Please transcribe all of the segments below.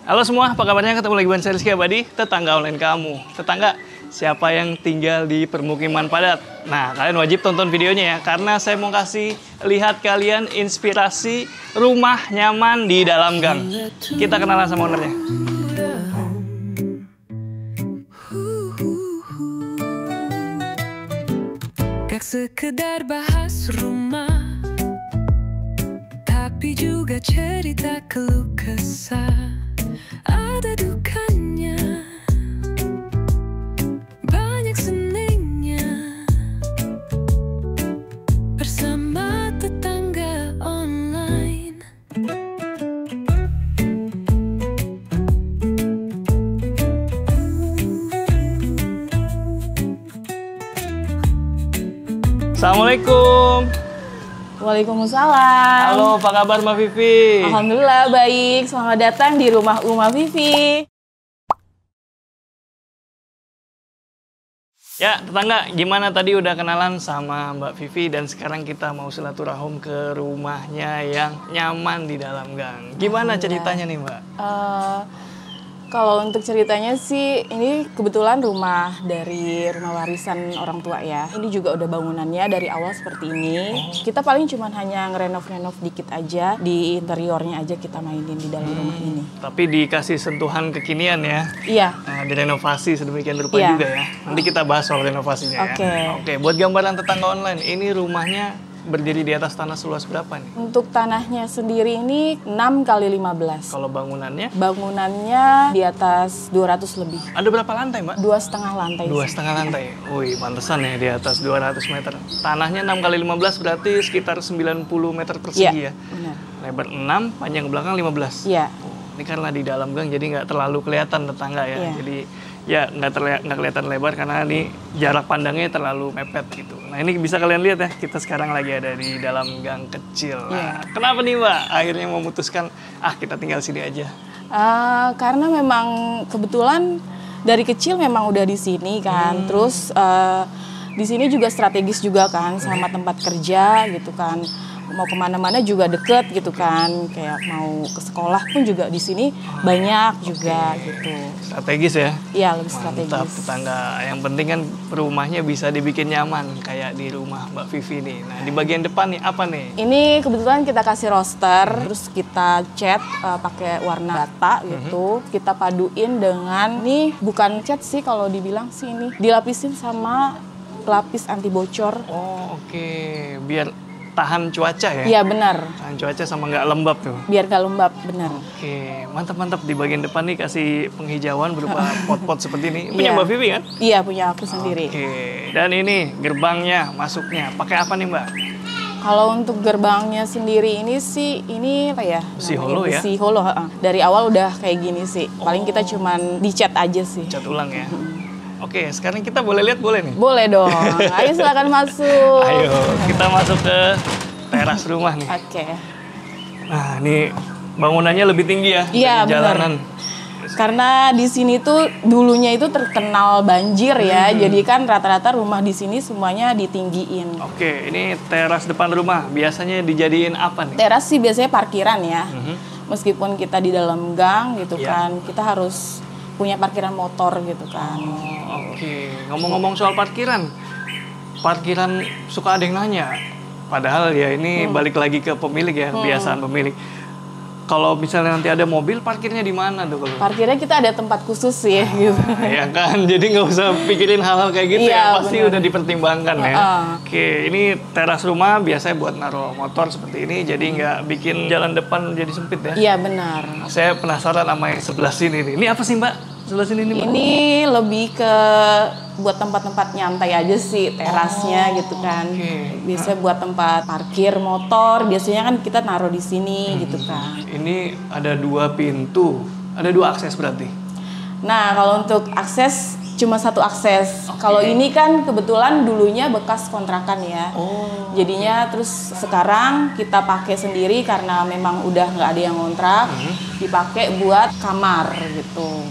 Halo semua, apa kabarnya? Ketemu lagi dengan saya Rizky Abadi, tetangga online kamu. Tetangga, siapa yang tinggal di permukiman padat? Nah, kalian wajib tonton videonya ya, karena saya mau kasih lihat kalian inspirasi rumah nyaman di dalam gang. Kita kenalan sama ownernya. Gak sekedar bahas rumah, tapi juga cerita keluh kesah. Ada dukanya, banyak senengnya, bersama tetangga online. Assalamualaikum. Waalaikumsalam. Halo, apa kabar Mbak Vivi? Alhamdulillah baik. Selamat datang di rumah Uma Vivi. Ya, tetangga, gimana tadi udah kenalan sama Mbak Vivi dan sekarang kita mau silaturahim ke rumahnya yang nyaman di dalam gang. Gimana ceritanya nih, Mbak? Kalau untuk ceritanya sih, ini kebetulan rumah dari rumah warisan orang tua ya. Ini juga udah bangunannya dari awal seperti ini. Kita paling cuman hanya ngerenov-renov dikit aja, di interiornya aja kita mainin di dalam rumah ini. Tapi dikasih sentuhan kekinian ya. Iya. Nah, direnovasi sedemikian rupa Iya. juga ya. Nanti kita bahas soal renovasinya Oke. ya. Oke, buat gambaran tetangga online, ini rumahnya berdiri di atas tanah seluas berapa nih? Untuk tanahnya sendiri ini 6 kali 15. Kalau bangunannya? Bangunannya di atas 200 lebih. Ada berapa lantai, Mbak? 2,5 lantai. 2,5 lantai. Wih, pantesan ya di atas 200 meter. Tanahnya 6 kali 15 berarti sekitar 90 meter persegi ya. Benar. Lebar 6, panjang ke belakang 15. Iya. Ini karena di dalam gang jadi nggak terlalu kelihatan tetangga ya. Iya. Jadi ya nggak kelihatan lebar karena ini jarak pandangnya terlalu mepet gitu. Nah ini bisa kalian lihat ya, kita sekarang lagi ada di dalam gang kecil. Nah, kenapa nih Mbak akhirnya memutuskan kita tinggal sini aja? Karena memang kebetulan dari kecil memang udah di sini kan. Terus di sini juga strategis juga kan sama tempat kerja gitu kan. Mau kemana-mana juga deket gitu kan, kayak mau ke sekolah pun juga di sini banyak juga gitu. Strategis ya? Iya, lebih strategis. Mantap tetangga. Yang penting kan rumahnya bisa dibikin nyaman kayak di rumah Mbak Vivi nih. Nah di bagian depan nih apa nih? Ini kebetulan kita kasih roster, terus kita cat pakai warna bata gitu. Kita paduin dengan nih bukan cat sih kalau dibilang sih ini dilapisin sama pelapis anti bocor. Oh oke, biar tahan cuaca ya? Iya benar. Tahan cuaca sama nggak lembab tuh? Biar gak lembab, benar. Oke, mantap-mantap. Di bagian depan nih kasih penghijauan berupa pot-pot seperti ini. Punya Iya. Mbak Vivi kan? Iya, punya aku sendiri. Oke, dan ini gerbangnya, masuknya. Pakai apa nih Mbak? Kalau untuk gerbangnya sendiri ini sih, ini apa ya? Besi namanya? holo ya? Besi holo, dari awal udah kayak gini sih. Paling kita cuman dicat aja sih. Cat ulang ya? Oke, sekarang kita boleh lihat boleh nih? Boleh dong. Ayo silakan masuk. Ayo, kita masuk ke teras rumah nih. Oke. Nah, ini bangunannya lebih tinggi ya? Iya, dari jalanan. Karena di sini tuh dulunya itu terkenal banjir ya. Jadi kan rata-rata rumah di sini semuanya ditinggiin. Oke, ini teras depan rumah. Biasanya dijadiin apa nih? Teras sih biasanya parkiran ya. Meskipun kita di dalam gang gitu Iya. kan, kita harus punya parkiran motor gitu kan. Oke, ngomong-ngomong soal parkiran suka ada yang nanya. Padahal ya ini balik lagi ke pemilik ya, kebiasaan pemilik. Kalau misalnya nanti ada mobil, parkirnya di mana tuh kalau? Parkirnya kita ada tempat khusus sih gitu. Ya kan, jadi nggak usah pikirin hal-hal kayak gitu ya, Iya, pasti bener. udah dipertimbangkan ya. Oke, ini teras rumah biasanya buat naruh motor seperti ini, jadi nggak bikin jalan depan jadi sempit ya. Iya benar. Saya penasaran sama yang sebelah sini nih. Ini apa sih Mbak? Sebelah sini nih Mbak? Ini lebih ke buat tempat-tempat nyantai aja sih, terasnya gitu kan. oke. Biasanya buat tempat parkir motor, biasanya kan kita naruh di sini gitu kan. Ini ada 2 pintu, ada 2 akses berarti. Nah, kalau untuk akses cuma 1 akses. Kalau ini kan kebetulan dulunya bekas kontrakan ya. Jadinya terus sekarang kita pakai sendiri karena memang udah nggak ada yang ngontrak. Dipakai buat kamar gitu.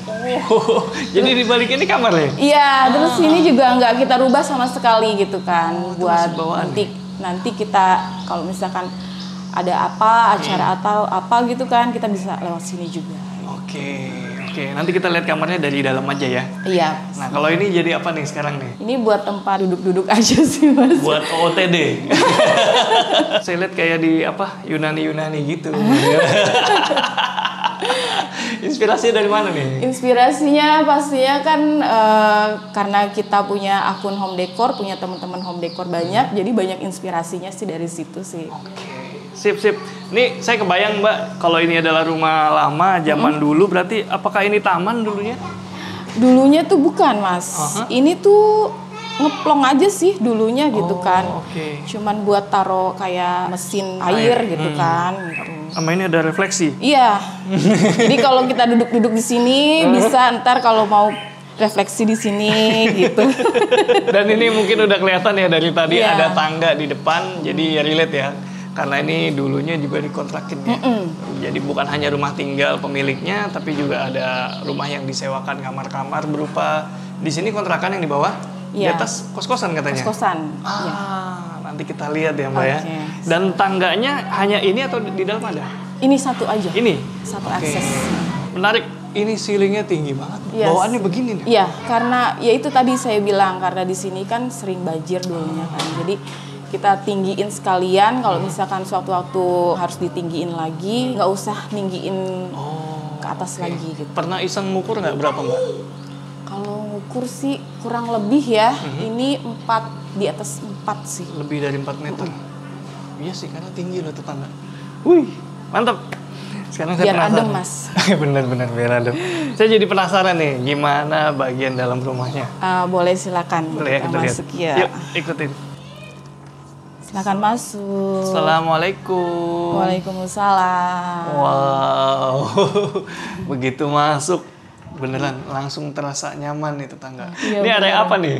Jadi di balik ini kamar ya? Iya, terus ini juga nggak kita rubah sama sekali gitu kan. itu Buat masih bawaan nanti kita kalau misalkan ada apa acara atau apa gitu kan, kita bisa lewat sini juga. Oke. Nanti kita lihat kamarnya dari dalam aja ya. Iya. Nah, kalau ini jadi apa nih sekarang nih? Ini buat tempat duduk-duduk aja sih Mas. Buat OOTD. Saya lihat kayak di apa Yunani gitu. Inspirasinya dari mana nih? Inspirasinya pastinya kan karena kita punya akun home decor, punya teman-teman home decor banyak, jadi banyak inspirasinya sih dari situ sih. Oke. Sip. Nih saya kebayang Mbak, kalau ini adalah rumah lama zaman dulu, berarti apakah ini taman dulunya? Dulunya tuh bukan Mas, ini tuh ngeplong aja sih dulunya gitu kan. Oke. Cuman buat taruh kayak mesin air gitu kan. Gitu. Sama ini ada refleksi. Iya. Jadi kalau kita duduk-duduk di sini bisa ntar kalau mau refleksi di sini gitu. Dan ini mungkin udah kelihatan ya dari tadi Iya. ada tangga di depan, jadi ya relate ya. Karena ini dulunya juga dikontrakin ya. Jadi bukan hanya rumah tinggal pemiliknya, tapi juga ada rumah yang disewakan kamar-kamar berupa di sini kontrakan yang di bawah, di Iya. atas kos-kosan katanya. Kos-kosan. Iya. Nanti kita lihat ya Mbak ya. Oke. Dan tangganya hanya ini atau di dalam ada? Ini satu aja. Ini? Satu Oke. akses. Menarik, ini ceilingnya tinggi banget. Yes. Bawaannya begini nih. Iya, karena ya itu tadi saya bilang karena di sini kan sering banjir dulunya kan. Jadi kita tinggiin sekalian kalau misalkan suatu waktu harus ditinggiin lagi, nggak usah ninggiin ke atas lagi gitu. Pernah iseng ngukur nggak berapa Mbak? Kalau ngukur sih kurang lebih ya, ini 4 di atas 4 sih. Lebih dari 4 meter. Iya sih, karena tinggi loh tetangga. Wih, mantap. Sekarang saya Biar penasaran. adem, Mas. Bener-bener biar adem. Saya jadi penasaran nih, gimana bagian dalam rumahnya. Boleh silakan Boleh ya, kita kita lihat. masuk ya. Yuk, ikutin. Silakan masuk. Assalamualaikum. Waalaikumsalam. Wow, begitu masuk beneran langsung terasa nyaman nih tetangga. Iya, Ini area beneran. apa nih?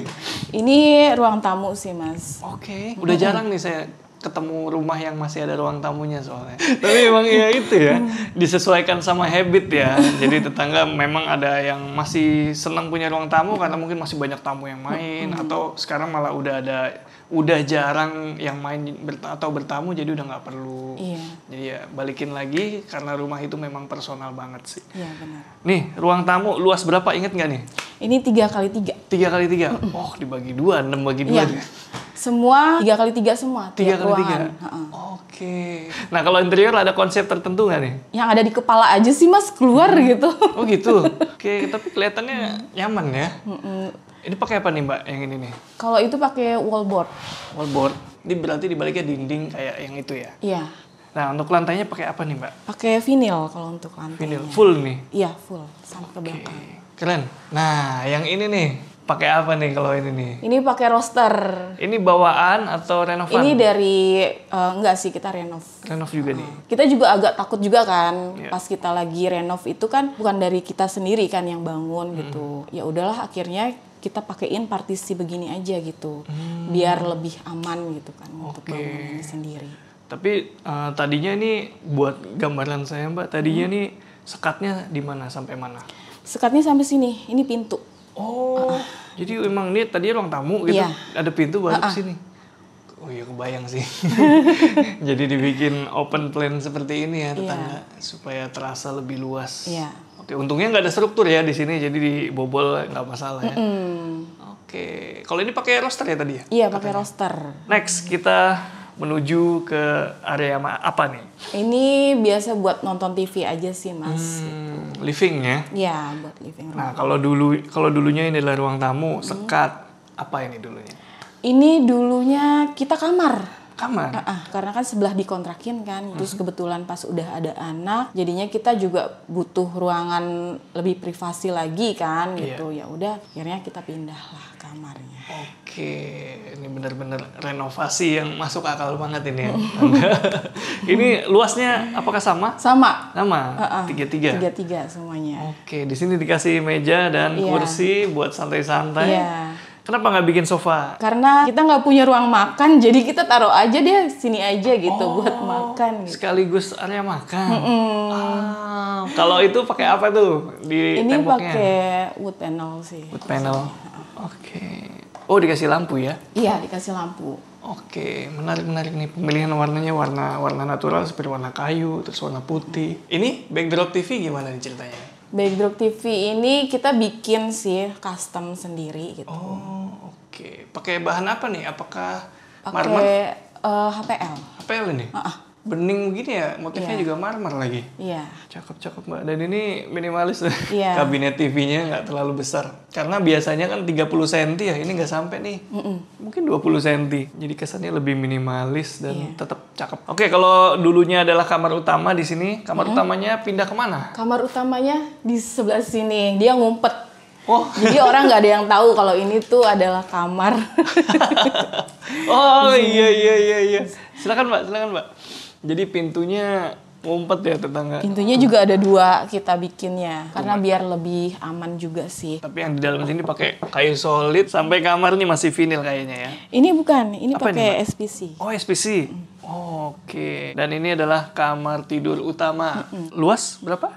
Ini ruang tamu sih, Mas. Oke, udah jarang nih saya ketemu rumah yang masih ada ruang tamunya soalnya. Tapi emang ya itu ya, disesuaikan sama habit ya. Jadi tetangga memang ada yang masih senang punya ruang tamu karena mungkin masih banyak tamu yang main, atau sekarang malah udah jarang yang main atau bertamu, jadi udah nggak perlu. Iya. Jadi ya balikin lagi karena rumah itu memang personal banget sih. Iya, benar. Nih, ruang tamu luas berapa, inget nggak nih? Ini 3x3. 3x3. Oh, dibagi 2, 6 bagi 2 Iya. deh. Semua 3x3 semua. 3x3. tiap ruangan. Heeh. Oke. Nah, kalau interior ada konsep tertentu nggak nih? Yang ada di kepala aja sih, Mas, keluar gitu. Oh gitu. Oke, tapi kelihatannya nyaman ya. Ini pakai apa nih Mbak yang ini nih? Kalau itu pakai wallboard. Wallboard. Ini berarti dibaliknya dinding kayak yang itu ya. Iya. Nah, untuk lantainya pakai apa nih Mbak? Pakai vinyl kalau untuk lantai. Vinyl full nih. Iya, full sampai ke Oke. belakang. Keren. Nah, yang ini nih pakai apa nih kalau ini nih? Ini pakai roster. Ini bawaan atau renovan? Ini dari enggak sih, kita renov. Renov juga nih. Kita juga agak takut juga kan, Iya. pas kita lagi renov itu kan bukan dari kita sendiri kan yang bangun gitu. Ya udahlah, akhirnya kita pakein partisi begini aja gitu, biar lebih aman gitu kan untuk Oke. bangunannya sendiri. Tapi tadinya ini buat gambaran saya Mbak, tadinya nih sekatnya di mana sampai mana? Sekatnya sampai sini, ini pintu. Oh, jadi emang ini tadi ruang tamu gitu, Iya. ada pintu baru ke sini. Oh iya kebayang sih. Jadi dibikin open plan seperti ini ya tetangga, supaya terasa lebih luas. Iya. Oke, untungnya nggak ada struktur ya di sini, jadi dibobol nggak masalah ya. Oke, kalau ini pakai roster ya tadi ya? Iya, pakai roster. Next kita menuju ke area apa nih? Ini biasa buat nonton TV aja sih, Mas. Living ya. Iya, buat living room. Nah kalau dulunya ini adalah ruang tamu, sekat apa ini dulunya? Ini dulunya kita kamar. Kamar. Karena kan sebelah dikontrakin kan, terus kebetulan pas udah ada anak, jadinya kita juga butuh ruangan lebih privasi lagi kan gitu. Ya udah, akhirnya kita pindah lah kamarnya. Oke, ini benar-benar renovasi yang masuk akal banget ini ya. Ini luasnya apakah sama? Sama. Sama, 3-3. 3-3 semuanya. Oke, di sini dikasih meja dan Iya. kursi buat santai-santai. Iya. Kenapa nggak bikin sofa? Karena kita nggak punya ruang makan, jadi kita taruh aja deh sini aja gitu buat makan. Gitu. Sekaligus area makan. Kalau itu pakai apa tuh di Ini temboknya? pakai wood panel sih. Wood panel. Oke. Oh dikasih lampu ya? Iya, dikasih lampu. Oke, menarik nih pemilihan warnanya, warna natural seperti warna kayu, terus warna putih. Ini backdrop TV gimana nih ceritanya? Backdrop TV ini kita bikin sih custom sendiri gitu. Oh, oke. Pakai bahan apa nih? Apakah marmer? Pakai HPL. HPL ini? Bening begini ya, motifnya Iya. juga marmer lagi. Iya. Cakep Mbak. Dan ini minimalis Iya. kabinet TV-nya nggak terlalu besar. Karena biasanya kan 30 cm ya, ini nggak sampai nih. Mungkin 20 cm. Jadi kesannya lebih minimalis dan Iya. tetap cakep. Oke, kalau dulunya adalah kamar utama di sini, kamar utamanya pindah kemana? Kamar utamanya di sebelah sini. Dia ngumpet. Oh, Jadi orang nggak ada yang tahu kalau ini tuh adalah kamar. oh iya. Silakan Mbak. Jadi pintunya ngumpet ya tetangga. Pintunya juga ada 2 kita bikinnya. Karena biar lebih aman juga sih. Tapi yang di dalam sini pakai kayu solid sampai kamar nih masih vinil kayaknya ya. Ini bukan, ini Apa ini, pakai Mbak? SPC. Oh, SPC. Oke. Dan ini adalah kamar tidur utama. Luas berapa?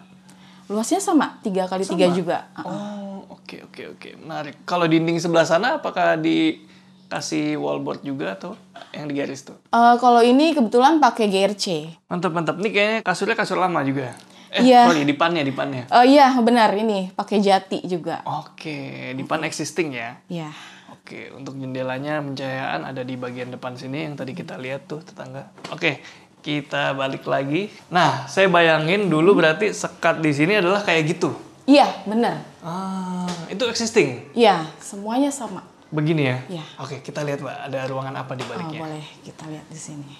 Luasnya sama, 3x3 juga. Oh, oke. Menarik. Kalau dinding sebelah sana apakah dikasih wallboard juga atau yang digaris tuh? Kalau ini kebetulan pakai GRC. Mantap. Nih kayaknya kasurnya kasur lama juga. Iya. Sorry, dipannya. Iya benar, ini pakai jati juga. Oke, dipan existing ya. Iya. Oke, untuk jendelanya pencahayaan ada di bagian depan sini yang tadi kita lihat tuh tetangga. Oke, kita balik lagi. Nah, saya bayangin dulu berarti sekat di sini adalah kayak gitu. Iya, benar. Ah, itu existing. Iya, semuanya sama. Begini ya? Iya. Oke, kita lihat Mbak, ada ruangan apa di baliknya? Boleh kita lihat di sini.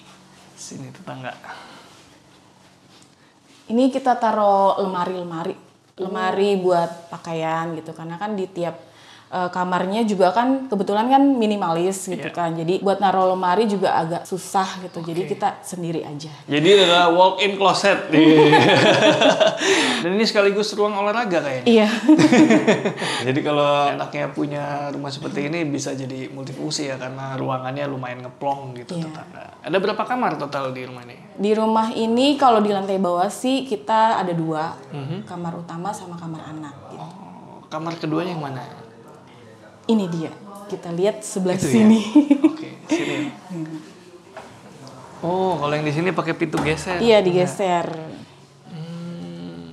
Sini tetangga. Ini kita taruh lemari buat pakaian gitu. Karena kan di tiap kamarnya juga kan kebetulan kan minimalis gitu kan. Jadi buat naruh lemari juga agak susah gitu. Jadi kita sendiri aja. Jadi ada walk-in closet. Dan ini sekaligus ruang olahraga kayaknya. Iya. Jadi kalau enaknya punya rumah seperti ini bisa jadi multifungsi ya karena ruangannya lumayan ngeplong gitu tetangga. Ada berapa kamar total di rumah ini? Di rumah ini kalau di lantai bawah sih kita ada 2. Kamar utama sama kamar anak gitu. Oh, kamar keduanya yang mana? Ini dia. Kita lihat sebelah Itu sini. Ya? Oke, sini. Oh, kalau yang di sini pakai pintu geser. Iya, digeser.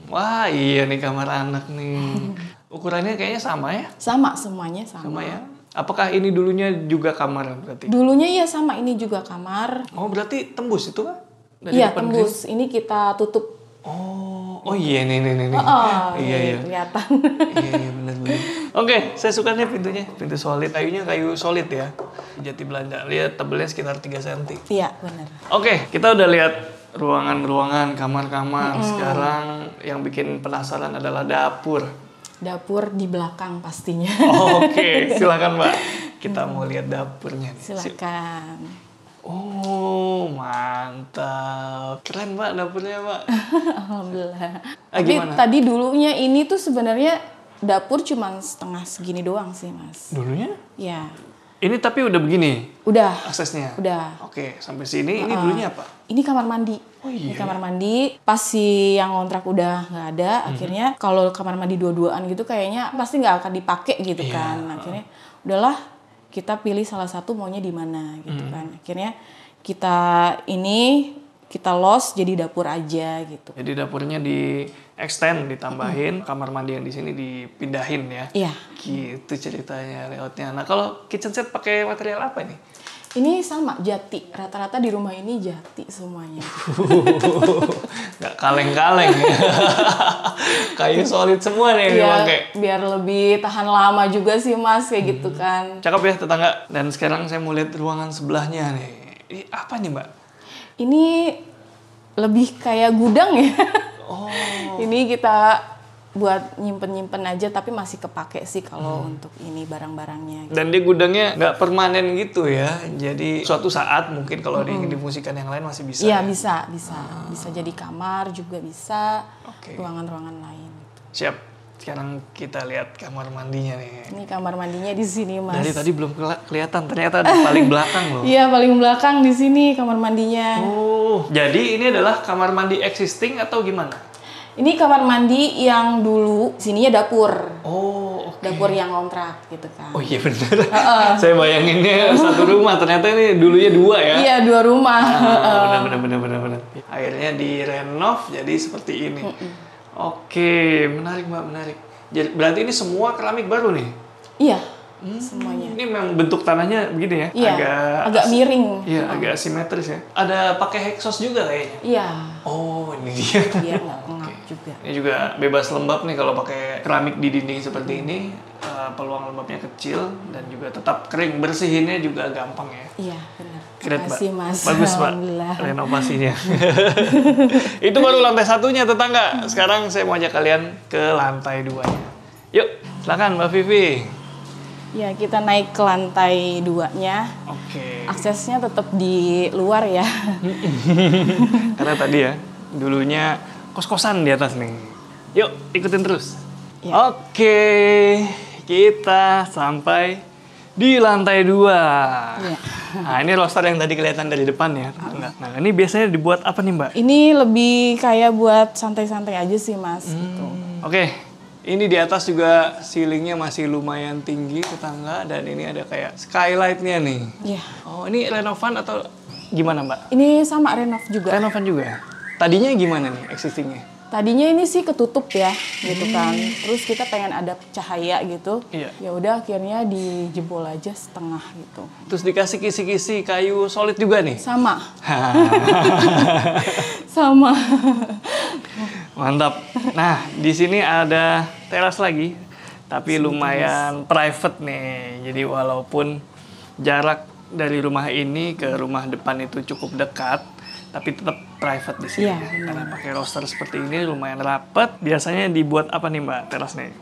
Wah, iya nih kamar anak nih. Ukurannya kayaknya sama ya? Sama, semuanya sama. Sama ya? Apakah ini dulunya juga kamar berarti? Dulunya iya sama, ini juga kamar. Oh, berarti tembus itu kan? Iya, tembus. Ini kita tutup. Oh iya nih. Iya. Kelihatan. Iya benar. Oke, saya suka nih pintunya. Pintu solid, kayunya kayu solid ya. Jati Belanda. Lihat tebelnya sekitar 3 cm. Iya, benar. Oke, kita udah lihat ruangan-ruangan, kamar-kamar. Sekarang yang bikin penasaran adalah dapur. Dapur di belakang pastinya. Oke, silakan Mbak. Kita mau lihat dapurnya nih. Silakan. Oh, mantap. Keren Mbak dapurnya Mbak. Alhamdulillah. Ah, Tapi gimana? tadi dulunya ini tuh sebenarnya dapur cuma setengah segini doang sih, Mas. Dulunya? Ya. Ini tapi udah begini Udah. aksesnya? Udah. Oke, sampai sini ini dulunya apa? Ini kamar mandi. Oh, iya. Ini kamar mandi. Pas si yang kontrak udah nggak ada, akhirnya kalau kamar mandi dua-duaan gitu kayaknya pasti nggak akan dipakai gitu Iya. kan. Akhirnya udahlah kita pilih salah satu maunya di mana gitu kan. Akhirnya kita lost jadi dapur aja gitu. Jadi dapurnya di extend, ditambahin, kamar mandi yang di sini dipindahin ya. Iya. Gitu ceritanya layoutnya. Nah kalau kitchen set pakai material apa nih? Ini sama jati. Rata-rata di rumah ini jati semuanya. Nggak kaleng-kaleng ya. Kayu solid semua nih yang Iya, dipakai. biar lebih tahan lama juga sih Mas kayak gitu kan. Cakep ya tetangga. Dan sekarang saya mau lihat ruangan sebelahnya nih. Ini apa nih Mbak? Ini lebih kayak gudang ya. Oh. Ini kita buat nyimpen-nyimpen aja tapi masih kepake sih kalau untuk ini barang-barangnya. Dan dia gudangnya nggak permanen gitu ya. Jadi suatu saat mungkin kalau ingin difungsikan yang lain masih bisa. Iya, ya? bisa. Bisa jadi kamar juga bisa. Oke. Ruangan-ruangan lain. Siap. Sekarang kita lihat kamar mandinya nih. Ini kamar mandinya di sini, Mas. Dari tadi belum kelihatan, ternyata di paling belakang loh. Iya, paling belakang di sini kamar mandinya. Oh, jadi ini adalah kamar mandi existing atau gimana? Ini kamar mandi yang dulu sininya dapur. Oh, oke. Dapur yang kontrak gitu kan. Oh iya bener. Saya bayanginnya satu rumah, ternyata ini dulunya 2 ya. Iya, 2 rumah. Bener. Akhirnya direnov jadi seperti ini. Oke, menarik Mbak, menarik. Jadi, berarti ini semua keramik baru nih? Iya, semuanya. Ini memang bentuk tanahnya begini ya? Iya, agak miring. Iya, agak simetris ya. Ada pakai hexos juga kayaknya? Iya. Oh, ini dia. Biar nggak pengap juga. Ini juga bebas lembab nih kalau pakai keramik di dinding seperti ini. Peluang lembabnya kecil dan juga tetap kering. Bersihinnya juga gampang ya. Iya, benar. Keren, Terima kasih, Mbak. Mas. Bagus, Mbak. Alhamdulillah. Renovasinya. Itu baru lantai 1-nya, tetangga. Sekarang saya mau ajak kalian ke lantai 2-nya. Yuk, silakan Mbak Vivi. Ya, kita naik ke lantai 2-nya. Oke. Aksesnya tetap di luar ya. Karena tadi ya, dulunya kos-kosan di atas nih. Yuk, ikutin terus. Ya. Oke, kita sampai di lantai 2. Iya. Nah, ini roster yang tadi kelihatan dari depan ya. Nah, ini biasanya dibuat apa nih, Mbak? Ini lebih kayak buat santai-santai aja sih, Mas. Gitu. Oke, ini di atas juga ceilingnya masih lumayan tinggi, tetangga. Dan ini ada kayak skylight-nya nih. Iya. Oh, ini renovan atau gimana, Mbak? Ini sama renov juga. Renovan juga? Tadinya gimana nih existingnya? Tadinya ini sih ketutup ya, gitu kan. Terus kita pengen ada cahaya gitu. Iya. Ya udah akhirnya dijebol aja setengah gitu. Terus dikasih kisi-kisi kayu solid juga nih? Sama. Sama. Mantap. Nah, di sini ada teras lagi, tapi lumayan private nih. Jadi walaupun jarak dari rumah ini ke rumah depan itu cukup dekat, tapi tetap private di sini. Iya, Karena pakai roster seperti ini lumayan rapat. Biasanya dibuat apa nih Mbak terasnya?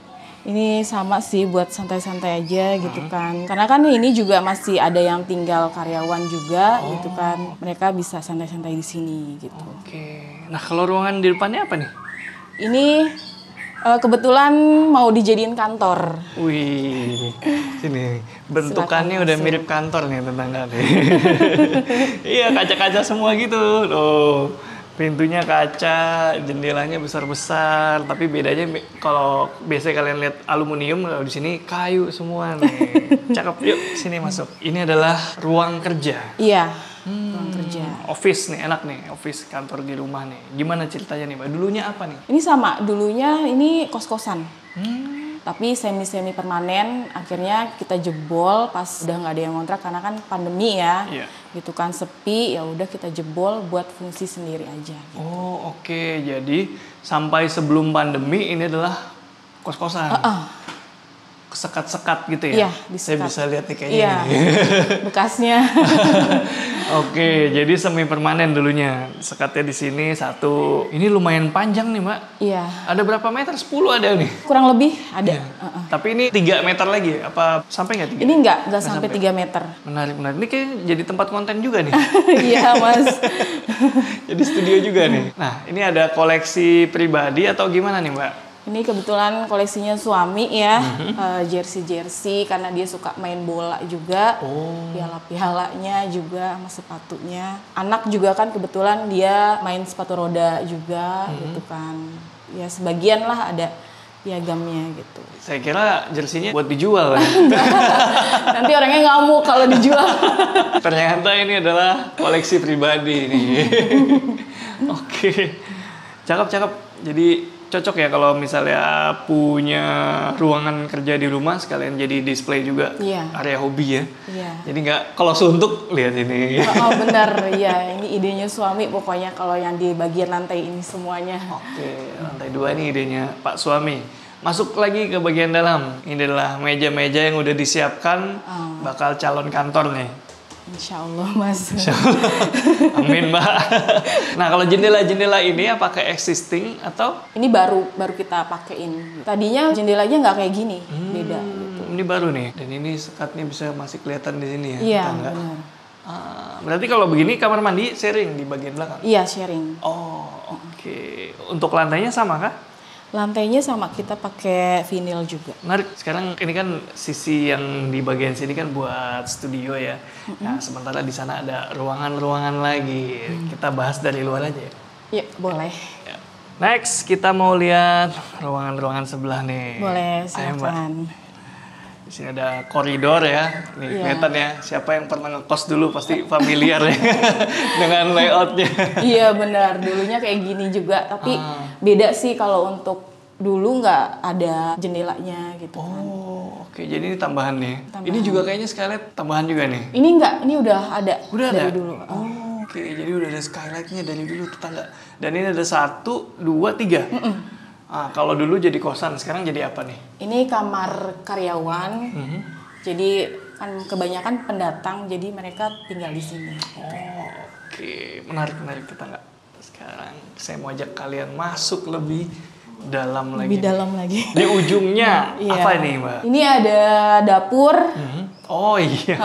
Ini sama sih buat santai-santai aja gitu kan. Karena kan ini juga masih ada yang tinggal karyawan juga gitu kan. Mereka bisa santai-santai di sini gitu. Oke. Nah, kalau ruangan di depannya apa nih? Ini kebetulan mau dijadiin kantor. Wih, sini bentukannya Silakan udah masuk. mirip kantor nih tetangga nih. Iya, kaca-kaca semua gitu. Loh, pintunya kaca, jendelanya besar-besar. Tapi bedanya kalau biasanya kalian lihat aluminium, kalau di sini kayu semua nih. Cakep. Yuk, sini masuk. Ini adalah ruang kerja. Iya, ruang kerja. Office nih, enak nih. Office kantor di rumah nih. Gimana ceritanya nih, Mbak? Dulunya apa nih? Ini sama, dulunya ini kos-kosan. Tapi semi-semi permanen, akhirnya kita jebol pas udah nggak ada yang ngontrak karena kan pandemi ya. Iya. Gitu kan sepi, ya udah kita jebol buat fungsi sendiri aja. Oh, oke. Jadi sampai sebelum pandemi ini adalah kos-kosan. Sekat-sekat gitu ya? Iya, Saya disekat. bisa lihat nih kayaknya. Iya, nih. bekasnya. Oke, jadi semi permanen dulunya. Sekatnya di sini 1. Ini lumayan panjang nih, Mbak. Iya, Ada berapa meter? 10 ada nih. kurang lebih ada. Iya. Tapi ini 3 meter lagi ya? Apa sampai nggak 3? Ini nggak sampai 3 meter. Menarik. Ini kayak jadi tempat konten juga nih. Iya, Mas. Jadi studio juga nih. Nah, ini ada koleksi pribadi atau gimana nih, Mbak? Ini kebetulan koleksinya suami ya, jersey-jersey karena dia suka main bola juga, piala-pialanya juga sama sepatunya. Anak juga kan kebetulan dia main sepatu roda juga gitu kan. Ya sebagian lah ada piagamnya gitu. Saya kira jersinya buat dijual. Ya. Nanti orangnya ngamuk kalau dijual. Ternyata ini adalah koleksi pribadi nih. Oke. Cakep. Jadi cocok ya kalau misalnya punya ruangan kerja di rumah sekalian jadi display juga. Iya. Area hobi ya. Iya. Jadi nggak kalau suntuk lihat ini. Oh benar, ya ini idenya suami pokoknya kalau yang di bagian lantai ini semuanya. Oke, lantai 2 ini idenya Pak suami. Masuk lagi ke bagian dalam. Ini adalah meja-meja yang udah disiapkan bakal calon kantor nih. Insya Allah Mas. Amin Mbak. Nah kalau jendela-jendela ini apakah existing atau? Ini baru kita pakein. Tadinya jendelanya nggak kayak gini, beda gitu. Ini baru nih. Dan ini sekatnya bisa masih kelihatan di sini ya. Iya tangga. benar. Berarti kalau begini kamar mandi sharing di bagian belakang? Iya sharing. Oh oke. Untuk lantainya sama kah? Lantainya sama kita pakai vinil juga. Menarik. Sekarang ini kan sisi yang di bagian sini kan buat studio ya. Nah, sementara di sana ada ruangan-ruangan lagi. Kita bahas dari luar aja ya. Iya boleh. Ya. Next, kita mau lihat ruangan-ruangan sebelah nih. Boleh, Ayo, Mbak. silakan. Di sini ada koridor ya. Nih, Iya. kelihatan ya. Siapa yang pernah ngekos dulu pasti familiar ya dengan layoutnya. Iya benar, dulunya kayak gini juga, tapi beda sih kalau untuk dulu nggak ada jendelanya gitu kan. Oh, oke. Jadi ini tambahan nih. Tambahan. Ini juga kayaknya skylight tambahan juga nih. Ini nggak, ini udah ada Udah ada? dari dulu. Oh, oke. Jadi udah ada skylightnya dari dulu tetangga. Dan ini ada 1, 2, 3. Kalau dulu jadi kosan, sekarang jadi apa nih? Ini kamar karyawan, jadi kan kebanyakan pendatang, jadi mereka tinggal di sini. Oh, oke. Menarik tetangga. Sekarang saya mau ajak kalian masuk lebih dalam lagi. Lebih dalam lagi. Di ujungnya Iya. apa ini, Mbak? Ini ada dapur. Oh iya.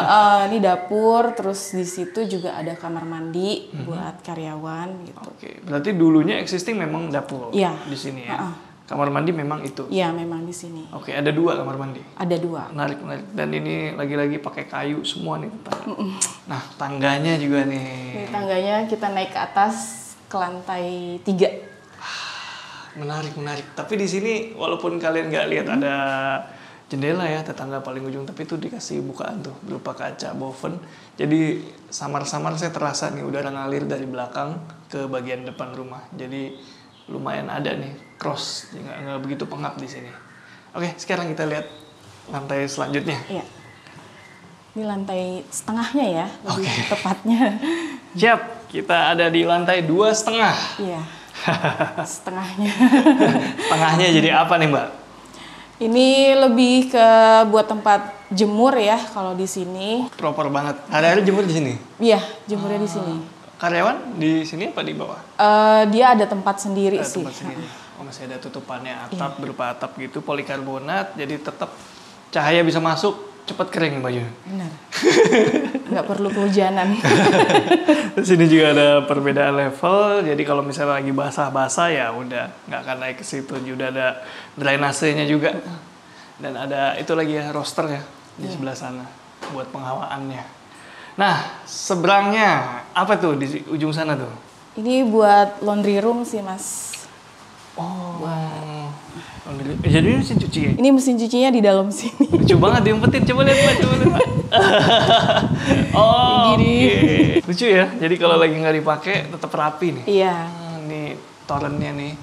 Ini dapur, terus di situ juga ada kamar mandi buat karyawan gitu. Oke, berarti dulunya existing memang dapur Iya. di sini ya. Kamar mandi memang itu. Iya, memang di sini. Oke, ada 2 kamar mandi. Ada 2. Menarik. Dan ini lagi-lagi pakai kayu semua nih tetangga. Nah, tangganya juga nih. Ini tangganya kita naik ke atas ke lantai 3. Menarik. Tapi di sini walaupun kalian nggak lihat ada jendela ya, tetangga paling ujung, tapi itu dikasih bukaan tuh berupa kaca boven. Jadi samar-samar saya terasa nih udara ngalir dari belakang ke bagian depan rumah. Jadi lumayan ada nih cross, nggak begitu pengap di sini. Oke, sekarang kita lihat lantai selanjutnya. Iya. Ini lantai setengahnya ya, lebih tepatnya. Siap, kita ada di lantai 2,5. Iya. Setengahnya. Tengahnya jadi apa nih, Mbak? Ini lebih ke buat tempat jemur ya kalau di sini. Proper banget. Hari-hari jemur di sini. Iya, jemurnya di sini. Karyawan di sini apa di bawah? Dia ada tempat sendiri Ada sih. tempat sendiri. Oh, masih ada tutupannya atap berupa atap gitu, polikarbonat, jadi tetap cahaya bisa masuk, cepat kering baju. Benar. Nggak perlu kehujanan. Di sini juga ada perbedaan level, jadi kalau misalnya lagi basah-basah ya udah nggak akan naik ke situ. Juga ada drainasenya juga, dan ada itu lagi ya roster ya di sebelah sana buat penghawaannya. Nah, seberangnya apa tuh di ujung sana tuh? Ini buat laundry room sih, Mas. Oh, jadi ini mesin cuci ya? Ini mesin cucinya di dalam sini. Lucu banget diumpetin, coba lihat Pak, Oh, Gini. oke. Lucu ya, jadi kalau lagi nggak dipakai tetap rapi nih. Iya. Ini torrentnya nih,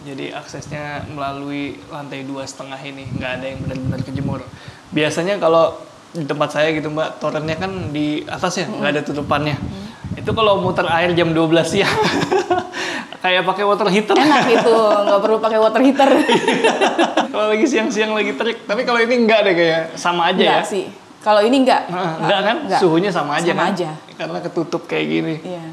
jadi aksesnya melalui lantai 2,5 ini, nggak ada yang benar-benar kejemur. Biasanya kalau di tempat saya gitu Mbak, torrentnya kan di atas ya, nggak ada tutupannya. Itu kalau muter air jam 12 siang, kayak pakai water heater. Enak itu, nggak perlu pakai water heater. Kalau lagi siang-siang lagi terik, tapi kalau ini enggak deh kayak sama aja Enggak ya. sih. Kalau ini enggak. Enggak kan? Enggak. Suhunya sama aja Sama kan? aja. Karena ketutup kayak gini. Iya.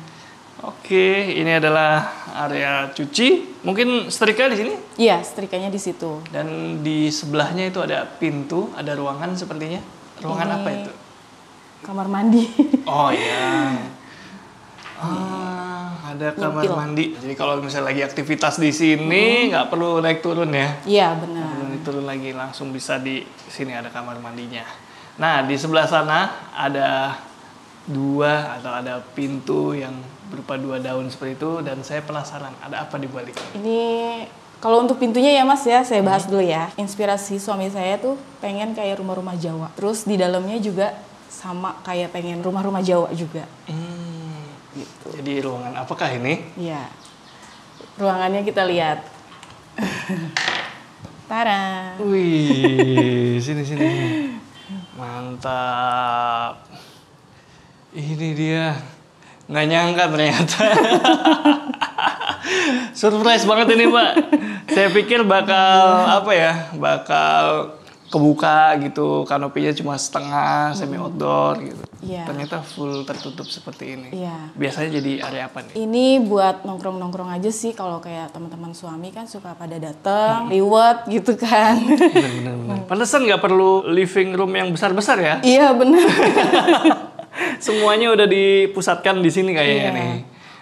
Oke, ini adalah area cuci. Mungkin setrika di sini. Iya, setrikanya di situ. Dan di sebelahnya itu ada pintu, ada ruangan sepertinya. Ruangan Ini apa itu? Kamar mandi. Oh iya. Ada kamar Nyempil. mandi. Jadi kalau misalnya lagi aktivitas di sini nggak perlu naik turun ya. Iya, benar. Belum turun lagi, langsung bisa di sini ada kamar mandinya. Nah, di sebelah sana ada 2 atau ada pintu yang berupa 2 daun seperti itu, dan saya penasaran ada apa di balik. Ini kalau untuk pintunya ya Mas ya, saya bahas dulu ya. Inspirasi suami saya tuh pengen kayak rumah-rumah Jawa. Terus di dalamnya juga sama kayak pengen rumah-rumah Jawa juga. Gitu. Jadi ruangan apakah ini? Iya. Ruangannya kita lihat. Tara. Wih, sini. Mantap. Ini dia. Nggak nyangka ternyata. Surprise banget ini, Mbak. Saya pikir bakal bakal kebuka gitu, kanopinya cuma setengah, semi outdoor gitu. Iya. Ternyata full tertutup seperti ini. Iya. Biasanya jadi area apa nih? Ini buat nongkrong-nongkrong aja sih, kalau kayak teman-teman suami kan suka pada dateng, reward gitu kan. Bener. Pantesan nggak perlu living room yang besar-besar ya? Iya bener. Semuanya udah dipusatkan di sini kayaknya nih.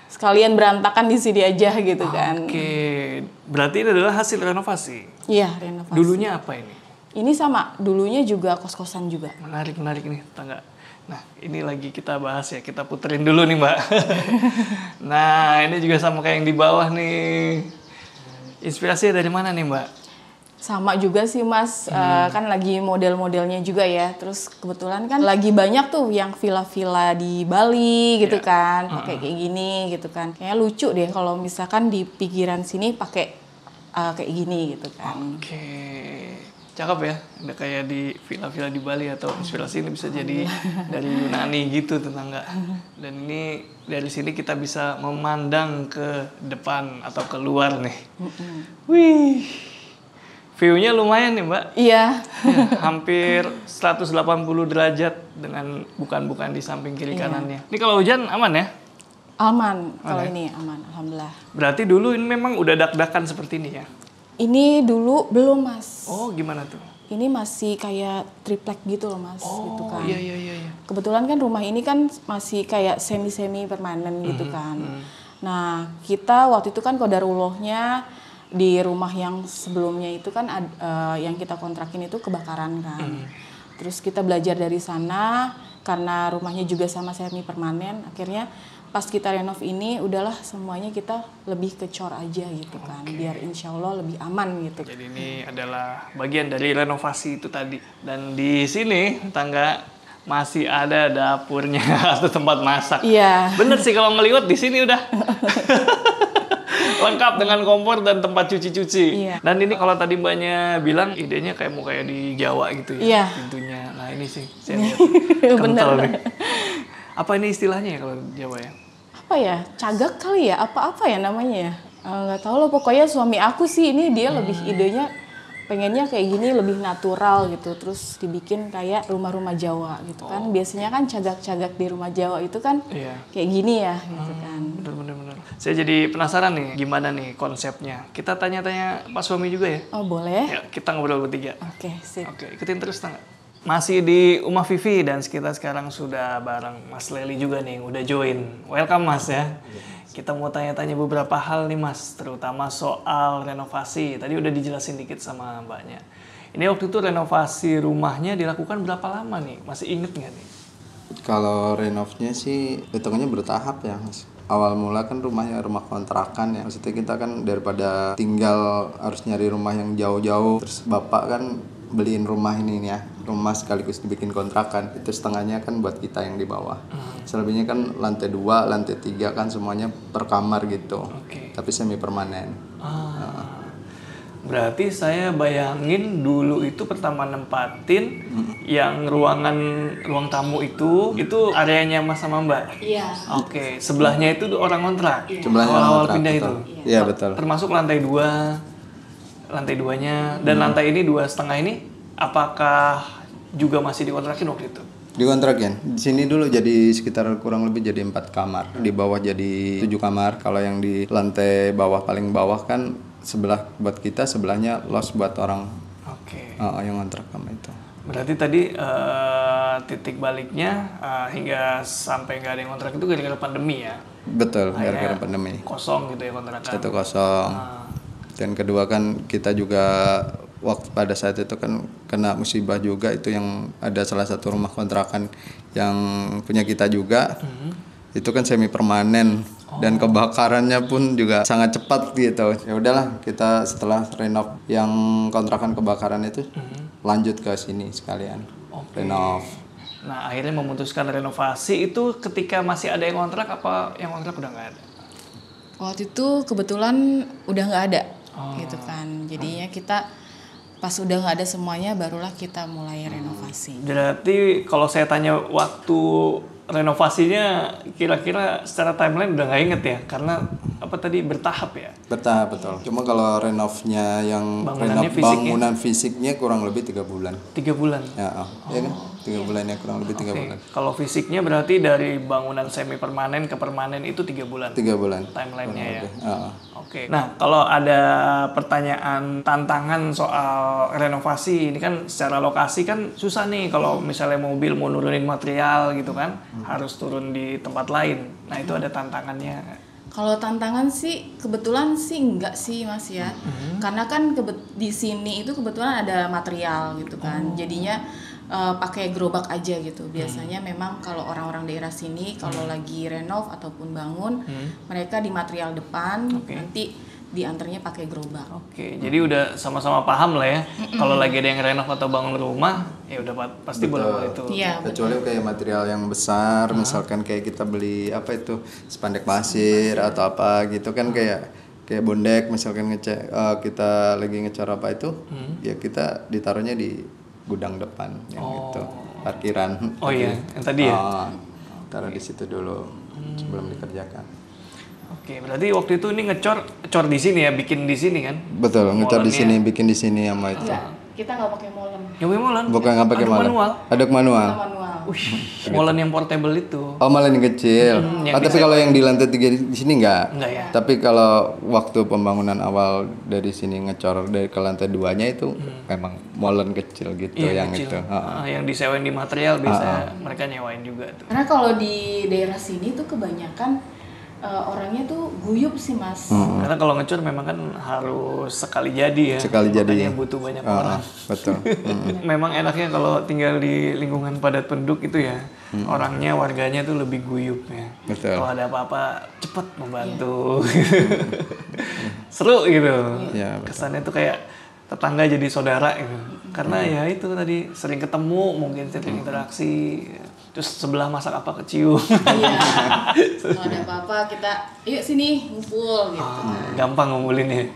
Sekalian berantakan di sini aja gitu kan. Oke, berarti ini adalah hasil renovasi. Iya, renovasi. Dulunya apa ini? Ini sama, dulunya juga kos-kosan juga. Menarik nih tangga. Nah, ini lagi kita bahas ya, kita puterin dulu nih Mbak. Nah, ini juga sama kayak yang di bawah nih. Inspirasi dari mana nih Mbak? Sama juga sih Mas, kan lagi model-modelnya juga ya. Terus kebetulan kan lagi banyak tuh yang villa-villa di Bali gitu kan, pakai kayak gini gitu kan. Kayaknya lucu deh kalau misalkan di pikiran sini pakai kayak gini gitu kan. Oke, cakep ya. Ada kayak di villa-villa di Bali atau inspirasi ini bisa jadi dari Yunani gitu tetangga. Dan ini dari sini kita bisa memandang ke depan atau keluar nih. Wih. View-nya lumayan nih Mbak. Iya. Ya, hampir 180 derajat dengan bukan-bukan di samping kiri kanannya. Ini kalau hujan aman ya? Aman, kalau ini aman, alhamdulillah. Berarti dulu ini memang udah dak-dakan seperti ini ya? Ini dulu belum Mas. Oh gimana tuh? Ini masih kayak triplek gitu loh Mas, gitu kan. Iya. Kebetulan kan rumah ini kan masih kayak semi-semi permanen gitu kan. Nah, kita waktu itu kan kodarullahnya di rumah yang sebelumnya itu kan yang kita kontrakin itu kebakaran kan. Terus kita belajar dari sana karena rumahnya juga sama semi permanen. Akhirnya pas kita renov ini udahlah semuanya kita lebih ke cor aja gitu kan. Biar insya Allah lebih aman gitu. Jadi ini adalah bagian dari renovasi itu tadi. Dan di sini tangga masih ada dapurnya atau tempat masak. Iya. Bener sih kalau ngeliwat di sini udah. Lengkap dengan kompor dan tempat cuci-cuci. Iya. Dan ini kalau tadi Mbaknya bilang idenya kayak mau kayak di Jawa gitu ya Iya. pintunya. Nah ini sih saya lihat Bener. kental nih. Apa ini istilahnya ya kalau di Jawa ya? Apa ya? Cagak kali ya? Apa ya namanya ya? Nggak tahu loh, pokoknya suami aku sih ini dia lebih idenya pengennya kayak gini lebih natural gitu, terus dibikin kayak rumah-rumah Jawa gitu kan. Biasanya kan cagak-cagak di rumah Jawa itu kan Iya. kayak gini ya gitu kan. Bener. Saya jadi penasaran nih gimana nih konsepnya. Kita tanya-tanya Pak suami juga ya. Oh boleh? Ya, kita ngobrol bertiga. Oke, sip. Oke, ikutin terus tangga. Masih di Uma Vivi dan kita sekarang sudah bareng Mas Leli juga nih, udah join. Welcome Mas ya. Kita mau tanya-tanya beberapa hal nih Mas, terutama soal renovasi. Tadi udah dijelasin dikit sama Mbaknya. Ini waktu itu renovasi rumahnya dilakukan berapa lama nih? Masih inget nggak nih? Kalau renovnya sih hitungannya bertahap ya Mas. Awal mula kan rumahnya rumah kontrakan ya. Maksudnya kita kan daripada tinggal harus nyari rumah yang jauh-jauh. Terus Bapak kan beliin rumah ini nih ya. Rumah sekaligus dibikin kontrakan. Itu setengahnya kan buat kita yang di bawah. Selebihnya kan lantai 2, lantai 3 kan semuanya per kamar gitu. Oke. Tapi semi permanen. Berarti saya bayangin dulu itu pertama nempatin yang ruang tamu itu areanya Mas sama Mbak. Iya. Oke, sebelahnya itu orang kontrak. Sebelahnya awal kontrak, pindah betul. itu. Iya betul. Termasuk lantai 2-nya dan lantai ini 2,5 ini apakah juga masih dikontrakin waktu itu? Dikontrakin. Di sini dulu jadi sekitar kurang lebih jadi 4 kamar. Di bawah jadi 7 kamar. Kalau yang di lantai bawah paling bawah kan sebelah buat kita, sebelahnya los buat orang Oke. yang ngontrak sama itu. Berarti tadi titik baliknya hingga sampai nggak ada yang kontrak itu gara-gara pandemi ya? Betul, Akhirnya gara-gara pandemi. Kosong gitu ya kontrakan. 1-0. Dan kedua kan kita juga waktu pada saat itu kan kena musibah juga, itu yang ada salah satu rumah kontrakan yang punya kita juga. Itu kan semi permanen dan kebakarannya pun juga sangat cepat gitu. Ya udahlah, kita setelah renov yang kontrakan kebakaran itu lanjut ke sini sekalian. Renov. Nah, akhirnya memutuskan renovasi itu ketika masih ada yang kontrak apa yang kontrak udah nggak ada? Waktu itu kebetulan udah nggak ada gitu kan. Jadinya kita pas udah nggak ada semuanya barulah kita mulai renovasi. Berarti kalau saya tanya waktu renovasinya kira-kira secara timeline udah nggak inget ya, karena apa tadi bertahap ya? Bertahap betul. Cuma kalau renovnya yang bangunan fisiknya kurang lebih 3 bulan. 3 bulan. Ya, ya kan? 3 bulan ya, kurang lebih 3 bulan. Kalau fisiknya berarti dari bangunan semi permanen ke permanen itu 3 bulan. 3 bulan. Timelinenya ya. Oke. Nah, kalau ada pertanyaan tantangan soal renovasi, ini kan secara lokasi kan susah nih kalau misalnya mobil mau nurunin material gitu kan, harus turun di tempat lain. Nah, itu ada tantangannya. Kalau tantangan sih kebetulan sih enggak sih Mas ya. Karena kan di sini itu kebetulan ada material gitu kan. Jadinya pakai gerobak aja gitu. Biasanya memang kalau orang-orang daerah sini kalau lagi renov ataupun bangun, mereka di material depan, nanti diantarnya pakai gerobak. Oke, jadi udah sama-sama paham lah ya. Kalau lagi ada yang renov atau bangun rumah, ya udah pasti boleh itu. Iya. Kecuali kayak material yang besar, misalkan kayak kita beli apa itu spandek pasir atau apa gitu kan kayak bondek misalkan kita lagi ngecar apa itu, ya kita ditaruhnya di gudang depan yang itu parkiran. Oh iya, yang tadi ya. Taruh di situ dulu sebelum dikerjakan. Oke, berarti waktu itu ini ngecor di sini ya, bikin di sini kan? Betul, ngecat di sini, bikin di sini sama itu. Enggak, kita nggak pakai molen. Yang molen? Bukan nggak pakai molen. Aduk manual. Manual. Molen yang portable itu. Oh, molen yang kecil. Tapi kalau yang di lantai 3 di sini enggak. Enggak ya. Tapi kalau waktu pembangunan awal dari sini ngecor dari ke lantai 2-nya itu memang molen kecil gitu Iya, yang kecil. itu. Yang disewain di material biasa mereka nyewain juga tuh. Karena kalau di daerah sini tuh kebanyakan orangnya tuh guyup sih Mas. Karena kalau ngecor memang kan harus sekali jadi ya. Sekali jadi. Makanya butuh banyak orang. Betul. Memang enaknya kalau tinggal di lingkungan padat penduduk itu ya, orangnya, warganya tuh lebih guyup ya. Betul. Kalau ada apa-apa cepet membantu. Seru gitu. Iya, betul. Kesannya tuh kayak tetangga jadi saudara gitu. Karena ya itu tadi sering ketemu, mungkin sering interaksi. Terus sebelah masak apa kecium. Iya. Kalau ada apa-apa kita, yuk sini ngumpul gitu. Gampang ngumpulinnya.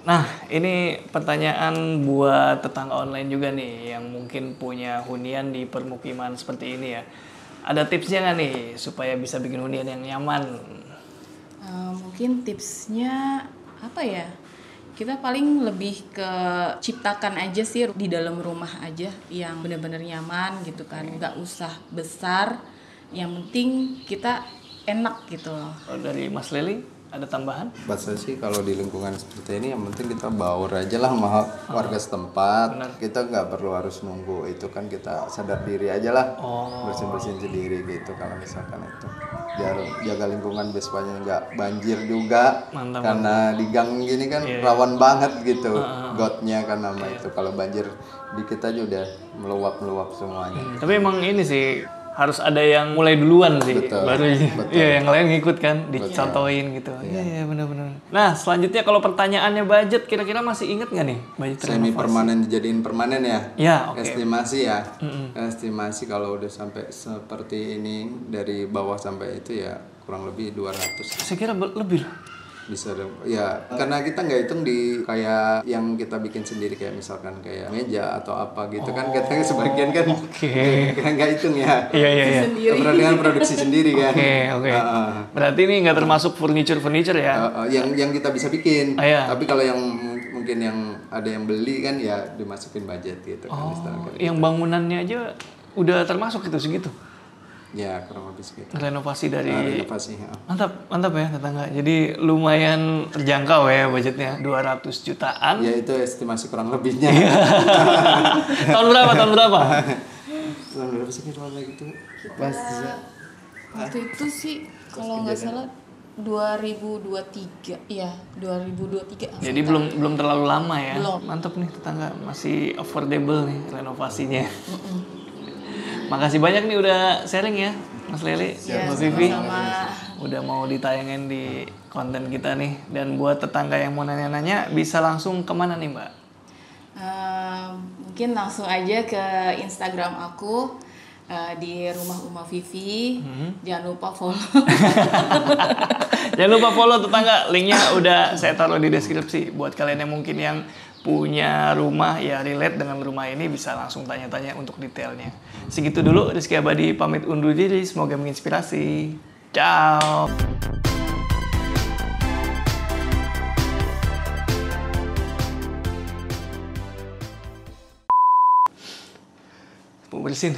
Nah, ini pertanyaan buat tetangga online juga nih yang mungkin punya hunian di permukiman seperti ini ya. Ada tipsnya nggak nih supaya bisa bikin hunian yang nyaman? Mungkin tipsnya apa ya? Kita paling lebih ke ciptakan aja sih di dalam rumah aja yang benar-benar nyaman gitu kan, nggak usah besar, yang penting kita enak gitu loh. Kalau dari Mas Leli ada tambahan? Buat saya sih kalau di lingkungan seperti ini yang penting kita baur aja lah sama warga setempat. Kita nggak perlu harus nunggu itu kan, kita sadar diri aja lah, bersihin sendiri gitu kalau misalkan itu. Biar jaga lingkungan supaya nggak banjir juga. Mantap, Karena di gang gini kan rawan banget gitu gotnya kan nama itu. Kalau banjir dikit aja udah meluap semuanya. Tapi emang ini sih harus ada yang mulai duluan sih, baru ya yang lain ngikut kan, dicontohin gitu. Iya benar-benar. Nah selanjutnya kalau pertanyaannya budget, kira-kira masih inget nggak nih budget Semi permanen dijadiin permanen ya? Ya, oke. Estimasi ya. Estimasi kalau udah sampai seperti ini dari bawah sampai itu ya kurang lebih 200. Saya kira lebih lah. Bisa dong. Ya, karena kita nggak hitung di kayak yang kita bikin sendiri kayak misalkan kayak meja atau apa gitu kan, katanya sebagian kan kita nggak hitung ya. Iya. Dengan produksi sendiri kan. Oke. Berarti ini nggak termasuk furniture ya? Yang kita bisa bikin. Iya. Tapi kalau yang mungkin yang ada yang beli kan ya dimasukin budget gitu kan. Yang bangunannya aja udah termasuk gitu segitu? Ya kurang lebih segitu. Renovasi dari renovasi. Mantap ya tetangga. Jadi lumayan terjangkau ya budgetnya, 200 jutaan. Ya itu estimasi kurang lebihnya. Tahun berapa? Tahun berapa sih kalau lagi itu? Waktu itu sih kalau nggak salah 2023, iya 2023. Jadi belum terlalu lama ya. Belum. Mantap nih tetangga, masih affordable nih renovasinya. Makasih banyak nih udah sharing ya, Mas Leli, Mbak Vivi. Udah mau ditayangin di konten kita nih. Dan buat tetangga yang mau nanya-nanya, bisa langsung kemana nih Mbak? Mungkin langsung aja ke Instagram aku di Rumah Uma Vivi. Jangan lupa follow. Jangan lupa follow tetangga. Linknya udah saya taruh di deskripsi. Buat kalian yang mungkin yang punya rumah ya relate dengan rumah ini, bisa langsung tanya-tanya untuk detailnya. Segitu dulu, Rizky Abadi pamit undur diri, semoga menginspirasi. Ciao. Mau bersihin.